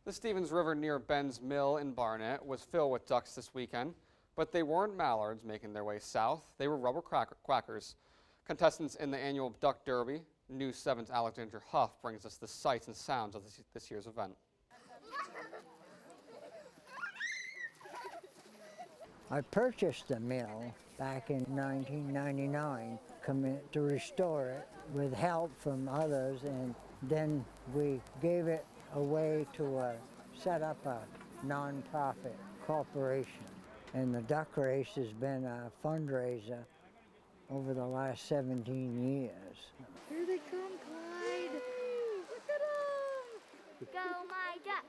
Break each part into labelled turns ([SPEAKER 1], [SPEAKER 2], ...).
[SPEAKER 1] The Stevens River near Ben's Mill in Barnett was filled with ducks this weekend, but they weren't mallards making their way south. They were rubber quackers. Contestants in the annual Duck Derby, News 7's Alexandra Huff brings us the sights and sounds of this year's event.
[SPEAKER 2] I purchased the mill back in 1999, committed to restore it with help from others, and then we gave it away to set up a non-profit corporation. And the duck race has been a fundraiser over the last 17 years.
[SPEAKER 3] Here they come, Clyde. Look at them.
[SPEAKER 4] Go my duck,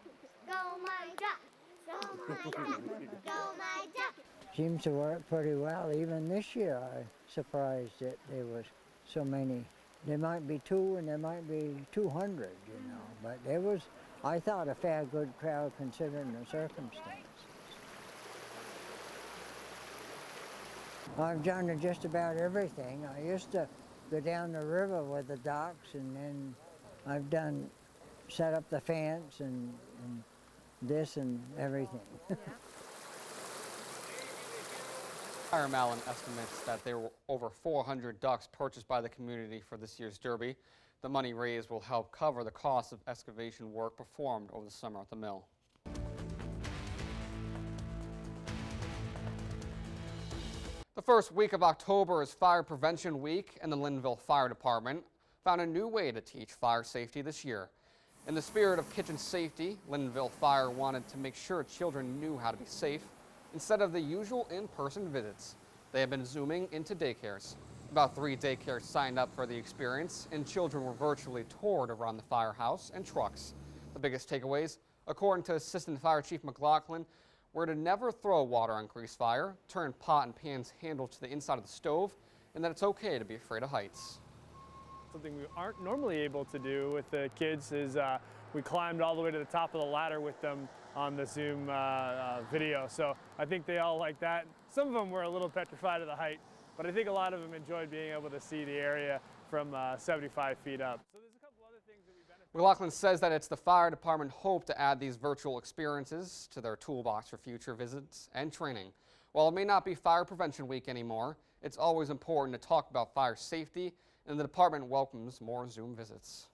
[SPEAKER 4] go my duck, go my duck, go my duck.
[SPEAKER 2] Seems to work pretty well. Even this year, I surprised that there was so many. There might be 2 and there might be 200, you know, but there was, I thought, a fair good crowd considering the circumstances. I've done just about everything. I used to go down the river with the ducks, and then I've set up the fence and this and everything.
[SPEAKER 1] Fire Malin estimates that there were over 400 ducks purchased by the community for this year's Derby. The money raised will help cover the cost of excavation work performed over the summer at the mill. The first week of October is Fire Prevention Week, and the Lyndonville Fire Department found a new way to teach fire safety this year. In the spirit of kitchen safety, Lyndonville Fire wanted to make sure children knew how to be safe instead of the usual in-person visits. They have been zooming into daycares. About 3 daycares signed up for the experience, and children were virtually toured around the firehouse and trucks. The biggest takeaways, according to Assistant Fire Chief McLaughlin, were to never throw water on grease fire, turn pot and pans handle to the inside of the stove, and that it's okay to be afraid of heights.
[SPEAKER 5] Something we aren't normally able to do with the kids is we climbed all the way to the top of the ladder with them on the Zoom video. So I think they all like that. Some of them were a little petrified of the height, but I think a lot of them enjoyed being able to see the area from 75 feet up. So there's a couple other things that we benefit.
[SPEAKER 1] McLaughlin says that it's the fire department hope to add these virtual experiences to their toolbox for future visits and training. While it may not be Fire Prevention Week anymore, it's always important to talk about fire safety, and the department welcomes more Zoom visits.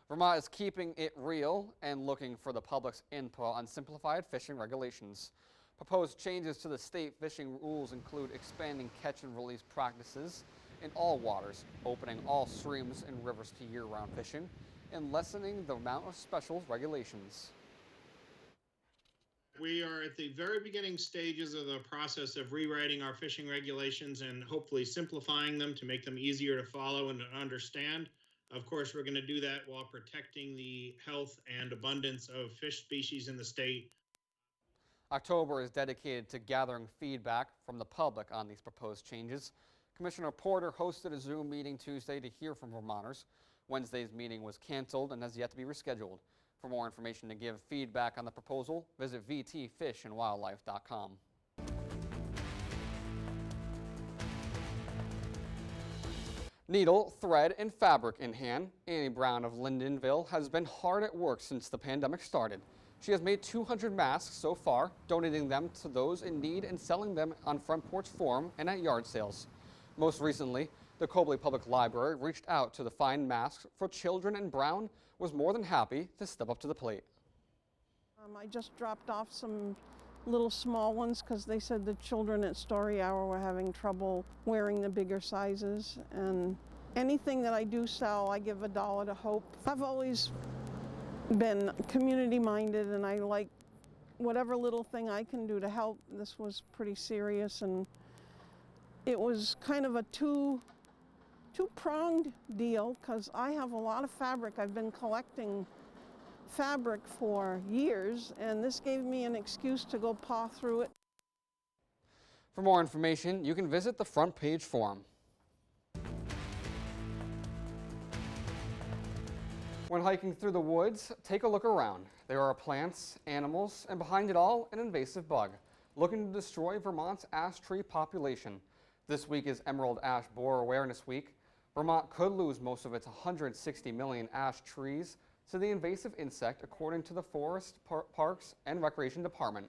[SPEAKER 1] Vermont is keeping it real and looking for the public's input on simplified fishing regulations. Proposed changes to the state fishing rules include expanding catch and release practices in all waters, opening all streams and rivers to year-round fishing, and lessening the amount of specials regulations.
[SPEAKER 6] We are at the very beginning stages of the process of rewriting our fishing regulations and hopefully simplifying them to make them easier to follow and to understand. Of course, we're going to do that while protecting the health and abundance of fish species in the state.
[SPEAKER 1] October is dedicated to gathering feedback from the public on these proposed changes. Commissioner Porter hosted a Zoom meeting Tuesday to hear from Vermonters. Wednesday's meeting was canceled and has yet to be rescheduled. For more information to give feedback on the proposal, visit vtfishandwildlife.com. Needle, thread, and fabric in hand, Annie Brown of Lyndonville has been hard at work since the pandemic started. She has made 200 masks so far, donating them to those in need and selling them on Front Porch Forum and at yard sales. Most recently, the Cobley Public Library reached out to the Find Masks for Children, and Brown was more than happy to step up to the plate.
[SPEAKER 7] I just dropped off some little small ones because they said the children at Story Hour were having trouble wearing the bigger sizes. And anything that I do sell, I give $1 to Hope. I've always been community minded, and I like whatever little thing I can do to help. This was pretty serious, and it was kind of a two-pronged deal because I have a lot of fabric. I've been collecting fabric for years, and this gave me an excuse to go paw through it.
[SPEAKER 1] For more information, you can visit the Front Page Forum. When hiking through the woods, take a look around. There are plants, animals, and behind it all, an invasive bug looking to destroy Vermont's ash tree population. This week is Emerald Ash Borer Awareness Week. Vermont could lose most of its 160 million ash trees to the invasive insect, according to the Forest, Parks, and Recreation Department.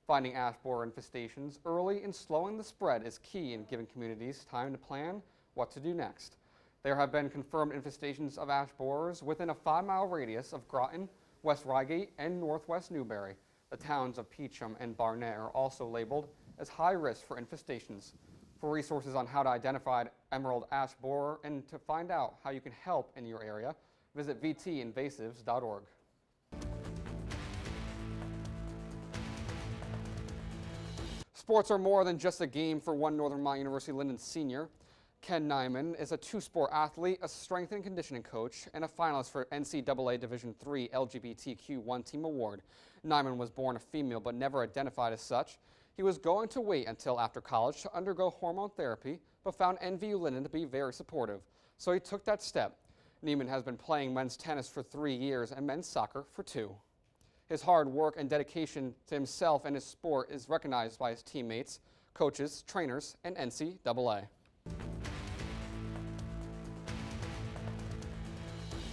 [SPEAKER 1] Finding ash borer infestations early and slowing the spread is key in giving communities time to plan what to do next. There have been confirmed infestations of ash borers within a 5-mile radius of Groton, West Reigate, and Northwest Newbury. The towns of Peacham and Barnet are also labeled as high risk for infestations. For resources on how to identify emerald ash borer and to find out how you can help in your area, visit vtinvasives.org. Sports are more than just a game for one Northern Vermont University Lyndon senior. Ken Nyman is a two-sport athlete, a strength and conditioning coach, and a finalist for NCAA Division III LGBTQ OneTeam Award. Nyman was born a female but never identified as such. He was going to wait until after college to undergo hormone therapy, but found NVU-Lyndon to be very supportive. So he took that step. Niemann has been playing men's tennis for 3 years and men's soccer for 2. His hard work and dedication to himself and his sport is recognized by his teammates, coaches, trainers, and NCAA.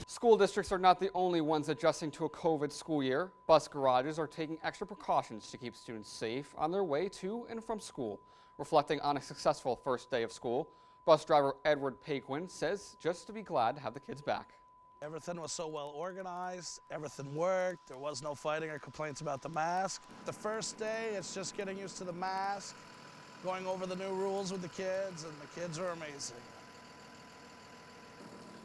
[SPEAKER 1] School districts are not the only ones adjusting to a COVID school year. Bus garages are taking extra precautions to keep students safe on their way to and from school. Reflecting on a successful first day of school, bus driver Edward Paquin says just to be glad to have the kids back.
[SPEAKER 8] Everything was so well organized, everything worked, there was no fighting or complaints about the mask. The first day, it's just getting used to the mask, going over the new rules with the kids, and the kids are amazing.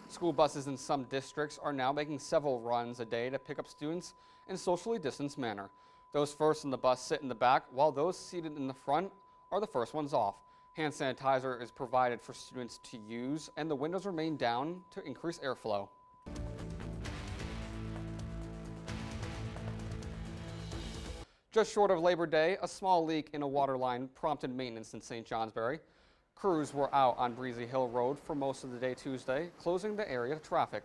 [SPEAKER 1] School buses in some districts are now making several runs a day to pick up students in a socially distanced manner. Those first in the bus sit in the back, while those seated in the front are the first ones off. Hand sanitizer is provided for students to use, and the windows remain down to increase airflow. Just short of Labor Day, a small leak in a water line prompted maintenance in St. Johnsbury. Crews were out on Breezy Hill Road for most of the day Tuesday, closing the area to traffic.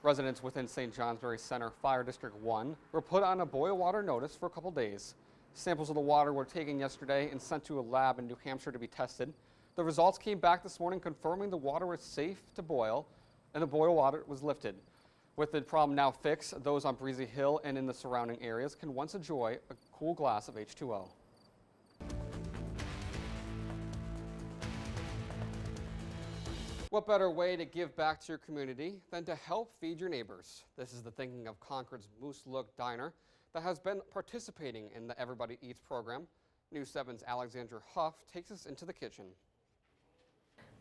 [SPEAKER 1] Residents within St. Johnsbury Center Fire District 1 were put on a boil water notice for a couple days. Samples of the water were taken yesterday and sent to a lab in New Hampshire to be tested. The results came back this morning confirming the water was safe to boil and the boil water was lifted. With the problem now fixed, those on Breezy Hill and in the surrounding areas can once enjoy a cool glass of H2O. What better way to give back to your community than to help feed your neighbors? This is the thinking of Concord's Mooselook Diner that has been participating in the Everybody Eats program. News 7's Alexandra Huff takes us into the kitchen.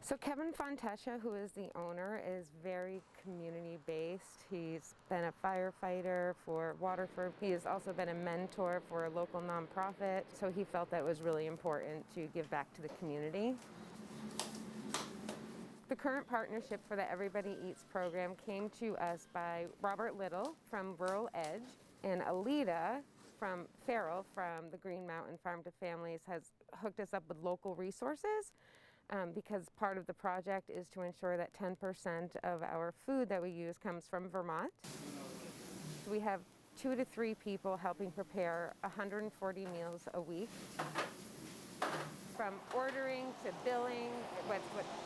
[SPEAKER 9] So Kevin Fontesha, who is the owner, is very community-based. He's been a firefighter for Waterford. He has also been a mentor for a local nonprofit, so he felt that it was really important to give back to the community. The current partnership for the Everybody Eats program came to us by Robert Little from Rural Edge, and Alita from Farrell from the Green Mountain Farm to Families has hooked us up with local resources because part of the project is to ensure that 10% of our food that we use comes from Vermont. We have 2 to 3 people helping prepare 140 meals a week. From ordering to billing, what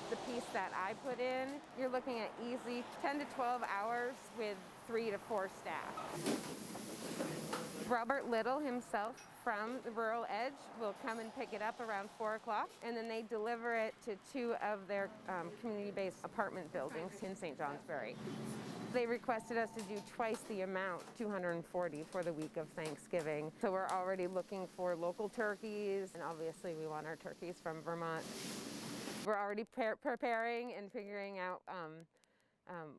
[SPEAKER 9] the piece that I put in, you're looking at easy 10 to 12 hours with 3 to 4 staff. Robert Little himself from the Rural Edge will come and pick it up around 4 o'clock, and then they deliver it to 2 of their community-based apartment buildings in St. Johnsbury. They requested us to do twice the amount, 240 for the week of Thanksgiving. So we're already looking for local turkeys, and obviously we want our turkeys from Vermont. We're already preparing and figuring out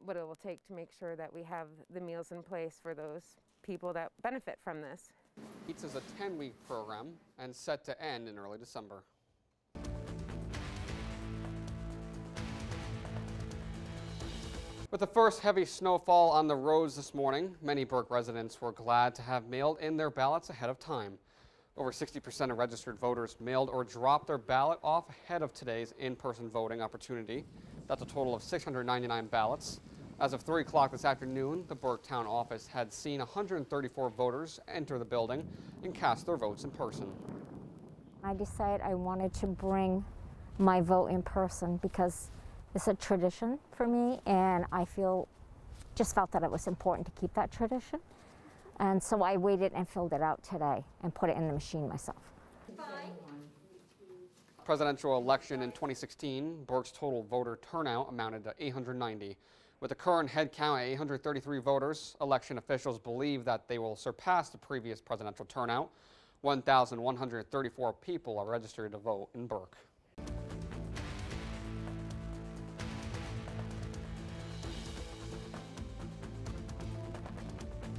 [SPEAKER 9] what it will take to make sure that we have the meals in place for those people that benefit from this.
[SPEAKER 1] Eats is a 10-week program and set to end in early December. With the first heavy snowfall on the roads this morning, many Burke residents were glad to have mailed in their ballots ahead of time. Over 60% of registered voters mailed or dropped their ballot off ahead of today's in-person voting opportunity. That's a total of 699 ballots. As of 3 o'clock this afternoon, the Burke Town office had seen 134 voters enter the building and cast their votes in person.
[SPEAKER 10] I decided I wanted to bring my vote in person because It's a tradition for me, and I just felt that it was important to keep that tradition. And so I waited and filled it out today and put it in the machine myself.
[SPEAKER 1] Presidential election in 2016, Burke's total voter turnout amounted to 890. With the current head count at 833 voters, election officials believe that they will surpass the previous presidential turnout. 1,134 people are registered to vote in Burke.